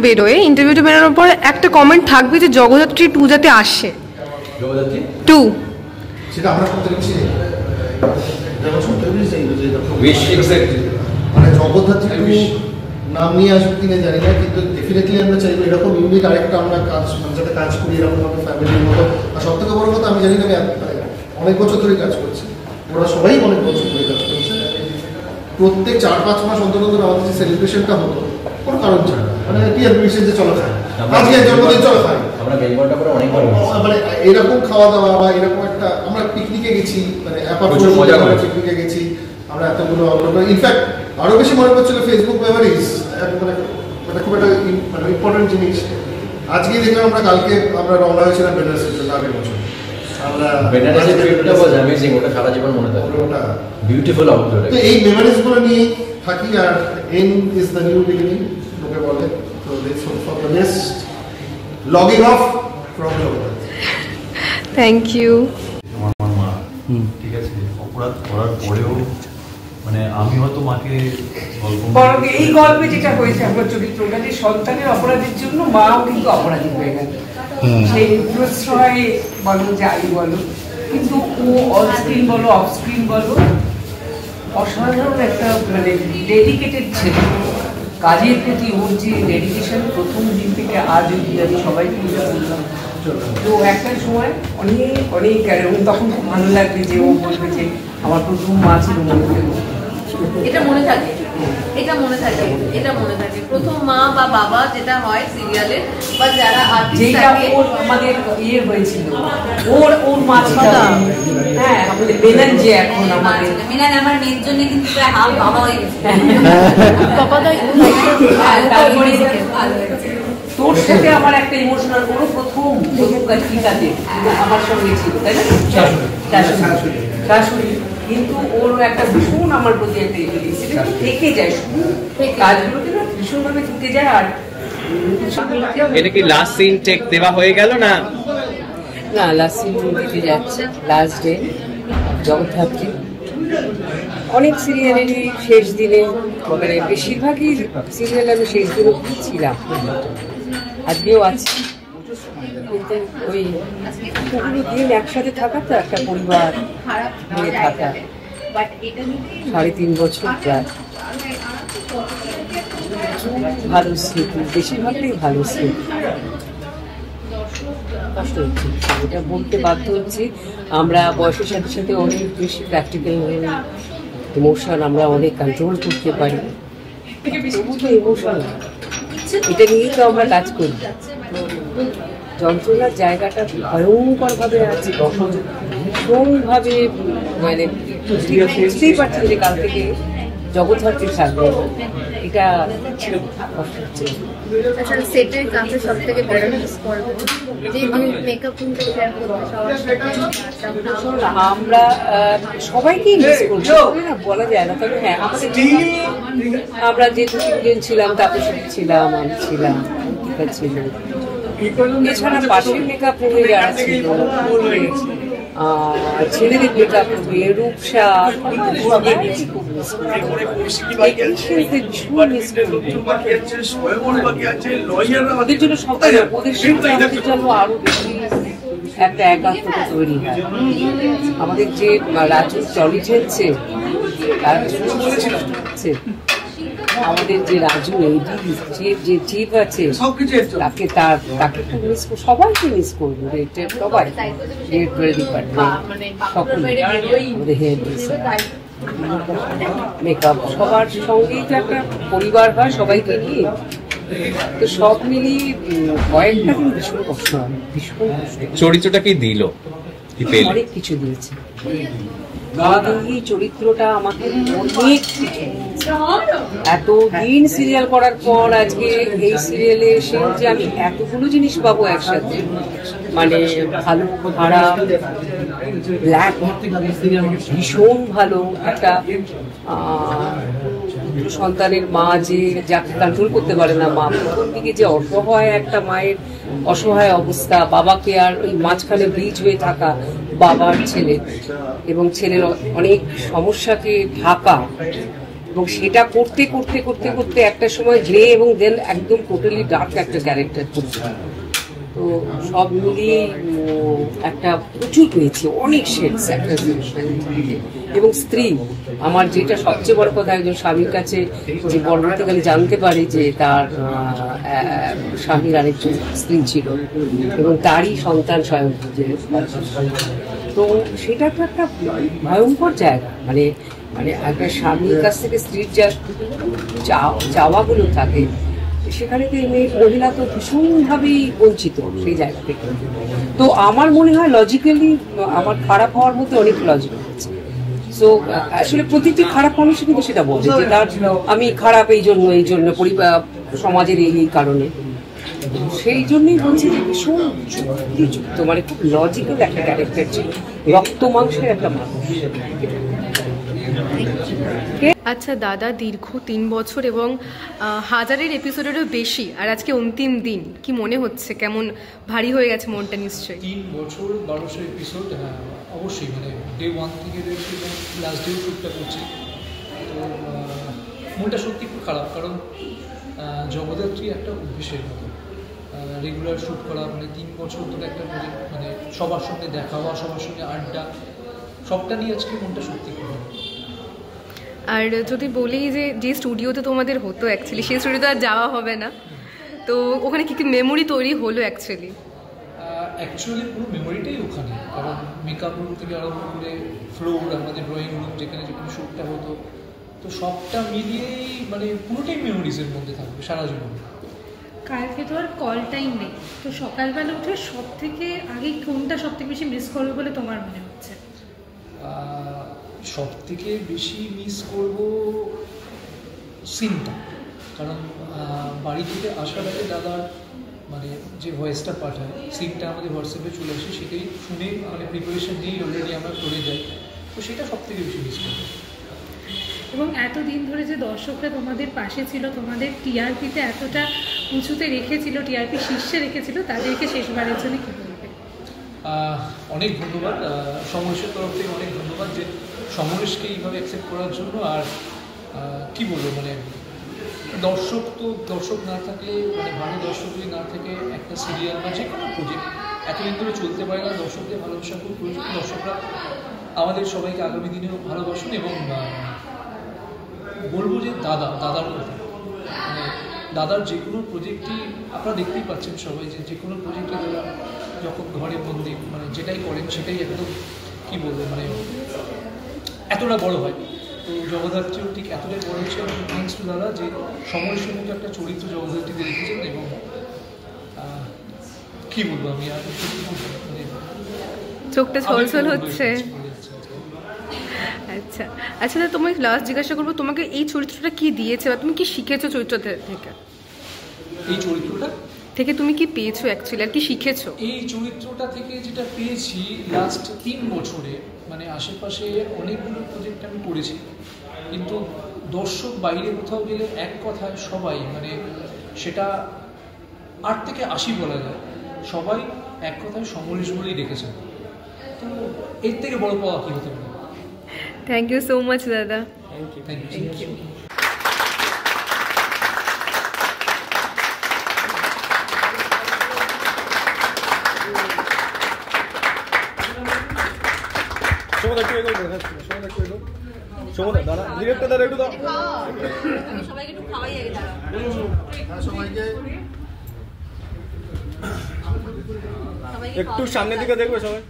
Speaker 14: বেরোনোর পর একটা কমেন্ট থাকবে যে জগদ্ধাত্রী 2 যাতে আসে, জগদ্ধাত্রী 2
Speaker 11: সেটা আমরা করতে পারছি,
Speaker 2: মানে জগদ্ধাত্রী 2 নাম নিয়ে আসবে কিনা জানি না, কিন্তু ডেফিনেটলি আমরা চাইবো এরকম ইউনিক আরেকটা আমরা কাজ, যাতে কাজ করি এরকম ভাবে ফ্যামিলির মতো। আর সব থেকে বড় কথা, আমি জানি না, আমি অনেক বছর ধরে কাজ করছি, ওরা সবাই অনেক বছর ধরে কাজ করছে। প্রত্যেক 4-5 মাস অন্তর আমাদের যে সেলিব্রেশনটা হতো কোনো কারণ ছাড়া, মানে টিআরপি যে চলো খাই, আজকে জন্মদিন চলো খাই, মানে এরকম খাওয়া দাওয়া বা এরকম একটা, আমরা পিকনিকে গেছি, মানে পিকনিকে গেছি আমরা এতগুলো। ইনফ্যাক্ট আরো বেশি মনে পড়ছিল ফেসবুক মেমোরিজ, মানে খুব একটা মানে ইম্পর্টেন্ট জিনিস। আজকেই দেখলাম আমরা, কালকে আমরা রওনা হয়েছিলাম বেনারসের জন্য, আগের বছর এই মেমোরিজ গুলো নিয়ে থাকি। আর end is the new beginning লোকে বলে। তো let's hope for the next logging off from Jagaddhatri.
Speaker 14: Thank you.
Speaker 6: আমার মা, ঠিক আছে, অপরাধ করার পরেও মানে আমি হয়তো মাকে
Speaker 10: এই গল্পে যেটা হয়েছে, আমার চরিত্রটা যে সন্তানের অপরাধের জন্য মাও কিন্তু অপরাধী হয়ে গেল, সেই প্রশ্রয় বলো, যাই বলো, কিন্তু ও অন স্ক্রিন বলো, অফ স্ক্রিন বলো, অসাধারণ একটা মানে ডেডিকেটেড ছেলে। কাজের প্রতি ওর যে ডেডিকেশন প্রথম দিন থেকে আজ অব্দি আমি সবাইকে বললাম। তো একটা সময় অনেক এবং তখন খুব ভালো লাগবে যে ও বলবে যে আমার প্রথম মা ছিল মনে।
Speaker 8: এটা মনে থাকে, এটা মনে থাকে, এটা মনে থাকে। প্রথম মা বা বাবা যেটা হয় সিরিয়ালে বা যারা আর্টিস্ট থাকে,
Speaker 10: ওর আমাদের ইয়ে হয়েছিল, ওর মা ছিল। হ্যাঁ, আমাদের মেনান যে এখন আমাদের
Speaker 8: মেনান আমার মেয়ের জন্য কিন্তু প্রায় হাফ বাবা হয়ে গেছে।
Speaker 10: তোর সাথে আমার একটা ইমোশনাল, ওর প্রথম কাজ আমার সঙ্গে ছিল, তাই না? শাশুড়ি। কিন্তু ওর একটা ভীষণ আমার প্রতি একটা থেকে যায়, কাজগুলোকে না ভীষণভাবে থেকে যায়। আর
Speaker 13: এটা কি লাস্ট সিন টেক দেওয়া হয়ে গেল না?
Speaker 10: না, লাস্ট সিন দিতে যাচ্ছে, লাস্ট ডে জগদ্ধাত্রী। অনেক সিরিয়ালেরই শেষ দিনে, মানে বেশিরভাগই সিরিয়ালে আমি শেষ দিনে ছিলাম, আজকেও আছি। কিন্তু ওই পুরো দিন একসাথে থাকা, তো একটা পরিবার হয়ে থাকা,
Speaker 5: বাট এটা নিয়ে
Speaker 10: 3.5 বছর প্রায় ভালো স্মৃতি, বেশিরভাগটাই ভালো স্মৃতি। কষ্ট হচ্ছে, এটা বলতে বাধ্য হচ্ছি। আমরা বয়সের সাথে সাথে অনেক বেশি প্র্যাকটিক্যাল ইমোশন আমরা অনেক কন্ট্রোল করতে পারি, তবু তো ইমোশন এটা নিয়েই তো আমরা কাজ করি। যন্ত্রণার জায়গাটা ভয়ঙ্করভাবে আছে, ভীষণভাবে মানে বুঝতেই পারছেন যে কাল থেকে জগৎ হচ্ছে থাকবে, এটা কষ্ট হচ্ছে।
Speaker 7: আচ্ছা, সেটের কাছে সব থেকে বড় মিস করবো যে মেকআপ রুমটা শেয়ার করবো সবার সাথে।
Speaker 10: আমরা সবাইকেই মিস করছি, বলা যায় না, তবে হ্যাঁ আমাদের আমরা যে 2-3 ছিলাম, তারপর ছিলাম, আমি ছিলাম, ছিল, এছাড়া পাশের মেকআপ রুমে যারা ছিল, ছেলেদের মেকআপ রুমে রূপসা, ওদের জন্য সবাই, ওদের সাথে আমাদের জন্য আরো বেশি একটা একাত্মতা তৈরি হয়। আমাদের যে রাজু চলি চলছে, আমাদের যে রাজু যে চিফ আছে, তাকে খুব মিস করবো, সবাইকে মিস করবো, সবাই ডিপার্টমেন্ট, সকলে আমাদের হেড মেকআপ, সবার সঙ্গেই তো একটা পরিবার হয় সবাইকে নিয়ে, তো সব মিলিয়ে কয়েকটা দিন ভীষণ কষ্ট হয়, ভীষণ কষ্ট।
Speaker 13: চরিত্রটা কি দিল,
Speaker 10: অনেক কিছু দিয়েছে এই চরিত্রটা আমাকে, অনেক এত দিন সিরিয়াল করার পর আজকে এই সিরিয়ালে এসে যে আমি এতগুলো জিনিস পাবো একসাথে, মানে ভালো খারাপ ব্ল্যাক, ভীষণ ভালো একটা সন্তানের মা যে যাকে কন্ট্রোল করতে পারে না, মা প্রথম দিকে যে অসহায় একটা মায়ের অসহায় অবস্থা, বাবাকে আর ওই মাঝখানে ব্রিজ হয়ে থাকা বাবার ছেলে এবং ছেলের অনেক সমস্যাকে ঢাকা, এবং সেটা করতে করতে করতে করতে একটা সময় গ্রে এবং দেন একদম টোটালি ডার্ক একটা ক্যারেক্টার করছে। তো সব মিলিয়ে একটা প্রচুর পেয়েছি, অনেক শেডস একটা, এবং স্ত্রী আমার যেটা সবচেয়ে বড় কথা, একজন স্বামীর কাছে যে পরবর্তীকালে জানতে পারে যে তার স্বামীর আরেকজন স্ত্রী ছিল এবং তারই সন্তান স্বয়ং, তো সেটা তো একটা ভয়ঙ্কর জায়গা, মানে মানে একটা স্বামীর কাছ থেকে স্ত্রীর যা চাওয়াগুলো থাকে, সেখানে তো মহিলা তো ভীষণভাবেই বঞ্চিত সেই জায়গা থেকে। তো আমার মনে হয় লজিক্যালি আমার খারাপ হওয়ার মধ্যে অনেক লজিক আছে। সো আসলে প্রতিটি খারাপ মানুষই কিন্তু সেটা বলছে যে তার আমি খারাপ এই জন্য পরিবার সমাজের এই কারণে, সেই জন্যই বলছি যে ভীষণ যুক্তিযুক্ত, মানে খুব লজিক্যাল একটা ক্যারেক্টার ছিল, রক্ত মাংসের একটা মানুষ।
Speaker 14: আচ্ছা দাদা, দীর্ঘ 3 বছর এবং 1000-এর এপিসোডেরও বেশি, আর আজকে অন্তিম দিন, কি মনে হচ্ছে? কেমন ভারী হয়ে গেছে মনটা নিশ্চয়ই?
Speaker 15: 3 বছর 1200 এপিসোড, অবশ্যই মানে ডে 1 থেকে রয়েছে এবং লাস্ট ডেও শ্যুটটা করছি, তো মনটা সত্যি খুব খারাপ, কারণ জগদ্ধাত্রী একটা অভ্যেসের মতো রেগুলার শ্যুট করা, মানে 3 বছর ধরে একটা মানে সবার সঙ্গে দেখা হওয়া, সবার সঙ্গে আড্ডা, সবটা নিয়ে আজকে মনটা সত্যি খুব ভালো।
Speaker 14: আর যদি বলি যে স্টুডিওতে তোমাদের হতো অ্যাকচুয়ালি, সেই স্টুডিওতে আর যাওয়া হবে না, তো ওখানে কি কি মেমোরি তৈরি হলো অ্যাকচুয়ালি
Speaker 15: পুরো মেমোরিটাই ওখানে, কারণ মেকআপ রুম থেকে আরম্ভ করে ফ্লোর, আমাদের ড্রয়িং রুম যেখানে যেখানে শ্যুটটা হতো, তো সবটা মিলিয়েই মানে পুরোটাই মেমোরিজের মধ্যে থাকবে সারা জীবন।
Speaker 12: কালকে তো আর কল টাইম নেই, তো সকালবেলা উঠে সব থেকে আগে কোনটা সব থেকে বেশি মিস করবে বলে তোমার মনে হচ্ছে?
Speaker 15: সব থেকে বেশি মিস করবো সিনটা, কারণ বাড়ি থেকে আসার আগে দাদার মানে যে ভয়েসটা পাঠায়, সিনটা আমাদের হোয়াটসঅ্যাপে চলে আসে, সেটাই শুনে মানে প্রিপারেশন নিয়েই অলরেডি আমরা করে যাই, তো সেটা সব থেকে বেশি মিস করবো।
Speaker 12: এবং এতদিন ধরে যে দর্শকরা তোমাদের পাশে ছিল, তোমাদের টিআরপিতে এতটা উঁচুতে রেখেছিল, টিআরপি শীর্ষে রেখেছিল, তাদেরকে শেষবারের জন্য কী বলবে?
Speaker 15: অনেক ধন্যবাদ সমরেশের তরফ থেকে, অনেক ধন্যবাদ যে সমরেশকে এইভাবে অ্যাকসেপ্ট করার জন্য। আর কি বলবো, মানে দর্শক না থাকলে, মানে ভালো দর্শক যদি না থাকে, একটা সিরিয়াল বা যে কোনো প্রজেক্ট এতদিন ধরে চলতে পারে না। দর্শকদের ভালোবাসা খুব প্রয়োজন, দর্শকরা আমাদের সবাইকে আগামী দিনেও ভালোবাসুন এবং বলবো যে দাদার কথা, মানে দাদার যে কোনো প্রজেক্টই আপনারা দেখতেই পাচ্ছেন সবাই যে কোনো প্রজেক্টে তারা যখন ঘরে বন্দি মানে যেটাই করেন সেটাই একদম কী বলবো মানে এতটা বড় হয়। তো জগদ্ধাত্রীও ঠিক এতটাই বড় হচ্ছে এবং থ্যাঙ্কস টু দাদা যে সমরেশের মতো একটা চরিত্র জগদ্ধাত্রীতে রেখেছেন এবং কী বলবো আমি আর মানে
Speaker 16: চোখটা ছলছল হচ্ছে। আচ্ছা আচ্ছা, তোমাকে লাস্ট জিজ্ঞাসা করবো, তোমাকে এই চরিত্রটা কি দিয়েছে বা তুমি কি শিখেছো চরিত্র থেকে?
Speaker 15: এই চরিত্রটা
Speaker 16: থেকে তুমি কি পেয়েছো অ্যাকচুয়ালি, আর কি শিখেছো?
Speaker 15: এই চরিত্রটা থেকে যেটা পেয়েছি লাস্ট 3 বছরে, মানে আশেপাশে অনেকগুলো প্রজেক্ট আমি করেছি, কিন্তু দর্শক বাইরে কোথাও গেলে এক কথায় সবাই মানে সেটা 8 থেকে 80 বলা যায়, সবাই এক কথায় সমরেশ বলেই ডেকেছেন। তো এর থেকে বড় পাওয়া কি হতে পারে?
Speaker 16: থ্যাংক ইউ সো মাচ দাদা।
Speaker 15: Thank you.
Speaker 17: একটু সামনের দিকে দেখবে সবাই,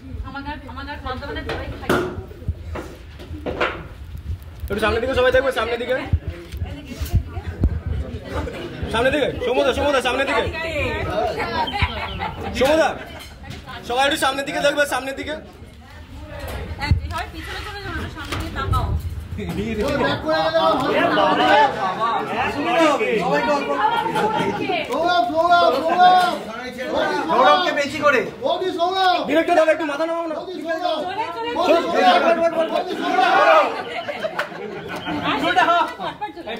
Speaker 17: একটু সামনের দিকে সবাই দেখবে, সামনের দিকে সমুদা সামনের দিকে, সমুদা সবাই একটু সামনের দিকে দেখবে, সামনের দিকে
Speaker 4: বেশি করে
Speaker 17: ডিরেক্টর দাদা একটু মাথা নামাও না,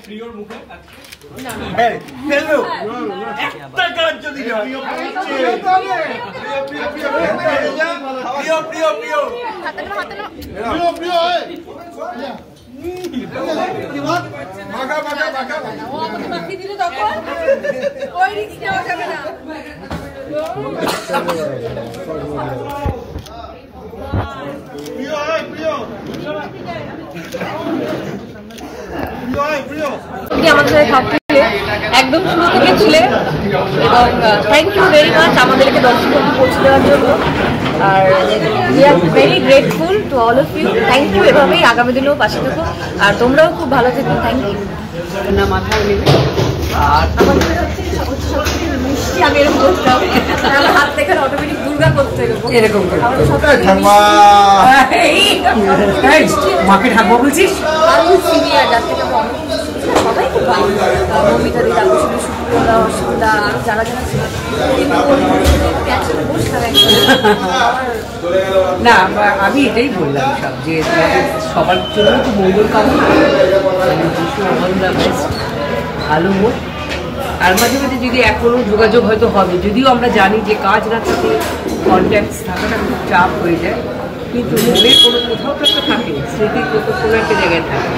Speaker 17: প্রিয়র মুখে
Speaker 7: আমাদের সাথে থাকতে একদম শুরু থেকে ছিলে এবং থ্যাংক ইউ ভেরি মাচ আমাদেরকে দর্শক পৌঁছে দেওয়ার জন্য। আর we are very grateful to all of you. Thank you, এভাবেই আগামী দিনেও পাশে থাকো আর তোমরাও খুব ভালো থেকো। Thank you.
Speaker 10: না মাথায় নেবে
Speaker 7: আর আমাদের মিষ্টি আমি এরকম করতাম, আমার হাত থেকে অটোমেটিক দুর্গা করতে
Speaker 10: এরকম মাকে ঠাকুমা বলছিস
Speaker 7: আমি সিনিয়র, যার থেকে আমরা অনেক সবাই খুব ভালো, মমিতা দি, তারপর শুধু সুপ্রিয়দা, অসুবিধা আরো যারা যারা ছিল, কিন্তু একসাথে বসতাম
Speaker 10: না। আমি এটাই বললাম সব যে সবার জন্য তো মঙ্গল কামনা, ভালো হোক। আর মাঝে মাঝে যদি এখনো যোগাযোগ হয়তো হবে, যদিও আমরা জানি যে কাজ না থাকে কন্ট্যাক্টস থাকাটা খুব চাপ হয়ে যায়, কিন্তু মনে কোনো কোথাও তো একটা থাকে, স্মৃতি কোনো একটা জায়গায় থাকে।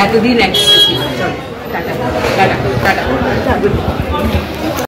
Speaker 10: এতদিন একসাথে ছিল। চল টাটা টাটা টাটা।